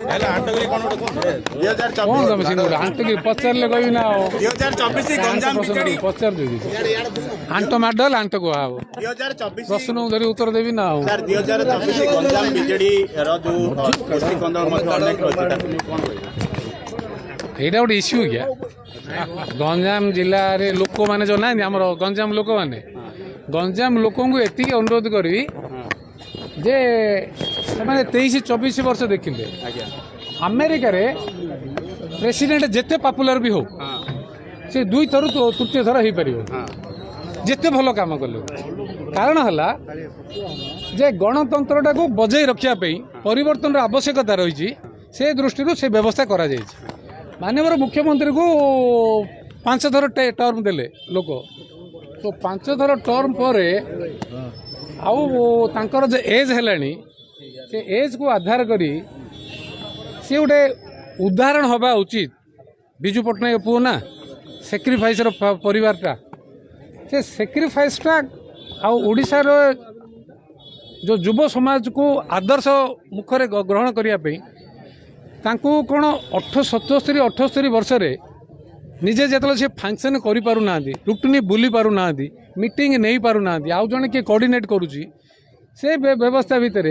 पचारे कह ना पचार aunt model aunt कह प्रश्न धरी उत्तर देवी ना यहाँ गोटे इश्यू क्या गंजाम जिले लोक मैंने जो ना आम गंजाम लोक मैंने गंजाम लोक एति अनुरोध करी जे मैंने 23-24 वर्ष देखिले अमेरिका रे प्रेसिडेंट जिते पॉपुलर भी हो से दुई थर तृतीय थर हो पार जिते भल काम कले कारण है जे गणतंत्र को बजाई रखापी परिवर्तन आवश्यकता रही से दृष्टि से व्यवस्था करा माननीय मुख्यमंत्री को 5 थर टर्म देले लोक तो 5 थर टर्म पर आउर जो एज है से एज को आधार करी सी गोटे उदाहरण हवा उचित विजु पट्टनायक पुओ ना सेक्रिफाइस परिवारटा से सेक्रिफाइसटा आशार जो युव समाज को आदर्श मुखरे ग्रहण करने कौन 77-78 वर्ष निजे जो सी फंक्शन करूना रुटुनी बुली पारना मीटिंग नहीं पारना आउ जड़े किए कोऑर्डिनेट करुच्ची से व्यवस्था भितर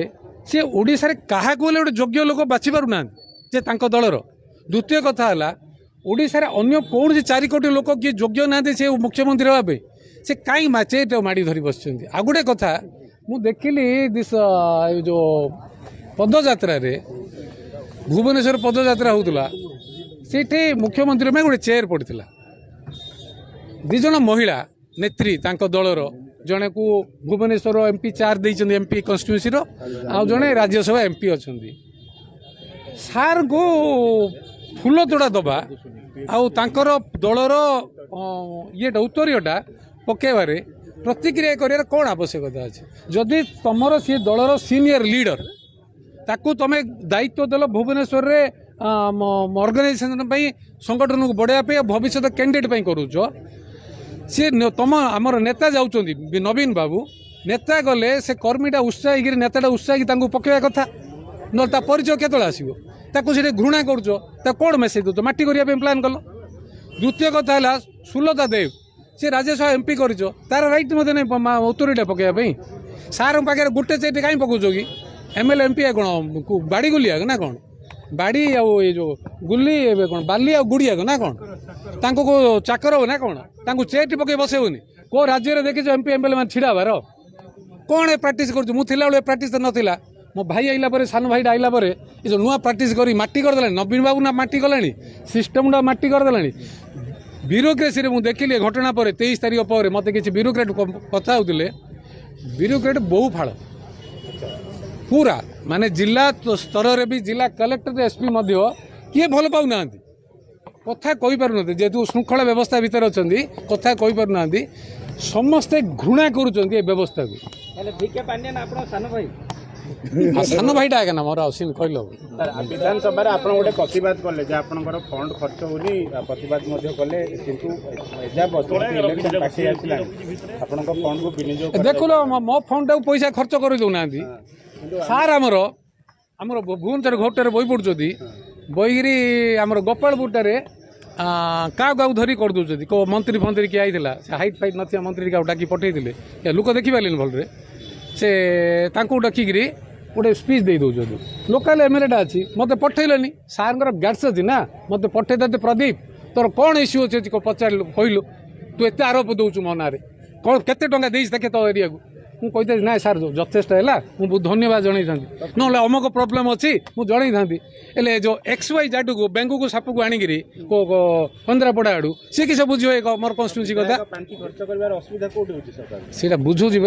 सी ओडिशा रे क्या गोटे योग्य लोक बाछि पारना जे तांको दलर द्वितीय कथा है ओडिशा रे अन्य कौन 4 कोटी लोक किए योग्य ना से मुख्यमंत्री हाँ से कहीं माचे माड़ी धरी बस आ गोटे कथा मु देखिली दिस जो पदयात्रा भुवनेश्वर पदयात्रा होता से मुख्यमंत्री में गोटे चेयर पड़ता 2 जन महिला नेत्री तांको दलर जड़े को भुवनेश्वर एमपी 4 देइछन एमपी कन्स्टिट्यूएंसी आ जड़े राज्यसभा एमपी अच्छा सार को फूल तोड़ा दबा आर दलर ये उत्तरीयटा पकेबार प्रतिक्रिया कर कौन आवश्यकता अच्छे जदि तुमर सी दलर सीनियर लीडर ताकू तुम दायित्व देल भुवनेश्वर रे ऑर्गेनाइजेशन संगठन को बढ़ाई भविष्य कैंडिडेट करूच सी तुम आमर नेता जाऊँ नवीन बाबू नेता गले से कर्मीटा उत्साही नेताटा उत्साही पकेवा कथा न परिचय केतल आसो से घृणा करुच कौन मेसेज दौ माटी करने प्लां कल द्वितीय कथा है सुलता देव सी राज्यसभा एमपी कर तार रईट मत नहीं उत्तरीटा पकेवाई सार पाखे गोटे चेट कहीं पकाच कि एमएलए एमपी कौन बाड़ी गुलिया ना कौन बाड़ी ये जो गुली कौन बाली आ गुड़िया ना कौन तांको को चाकर हो ना कौन तांको चेट पकई बसैबनी को राज्य में देखिए एमपी एमएलए मैंने छिड़ा बार कौन प्राक्ट कर प्राक्ट तो नाला मो भाई आइला सान भाई आइला ये जो नुआ प्राक्ट कर माटी करदे नवीन बाबू ना माटी कला सिस्टमटा माटी करदे ब्यूरोक्रेसी रे मुझे देखिए घटना पर 23 तारीख पर मत किसी ब्यूरोक्रेट कथा होते ब्यूरोक्रेट बहु फाड़ पूरा माने जिला स्तर रे भी जिला कलेक्टर एसपी किए भल पाऊना कथा कही पारना जेहेतु श्रृंखला व्यवस्था भितर अच्छा कथा कही पारना समस्ते घृणा करुँच व्यवस्था को सान भाईटा आगे ना मोर आसिन कहल विधानसभा आप गोटे प्रतिवाद कले फंड खर्च होनी प्रतिवाद कले देख लो मो फंड पैसा खर्च कर दौना सार आमर भुवनेश्वर घोटार बही पड़ुच्च बहीकि आमर गोपालपुरटारे क्या धरी कर दौरान को मंत्री फंत्री किए आईला हाइट फाइट ना मंत्री क्या डाकी पठे लोक देखिपारे भलरे से डाकिक गोटे स्पीच दे दौरान लोकाल एमएलएटा अच्छी मत पठेलनि सार गाड्स अच्छी ना मत पठे दे प्रदीप तोर कौन इश्यू अच्छे पचार कहलु तू एत आरोप दौचु मो ना कौन केते टंका देख देखे तो एरिया को मुझे ना सार यथेष्ट है मुझे बहुत धन्यवाद जन था ना अमुक प्रोब्लेम अच्छी मुझे जन था जो XY जाडू को बैंकू को साप को आणिक पंद्रापड़ा आड़ू सी किस बुझे मोर कन्स्टिट्यूएंसी कथा बुझुची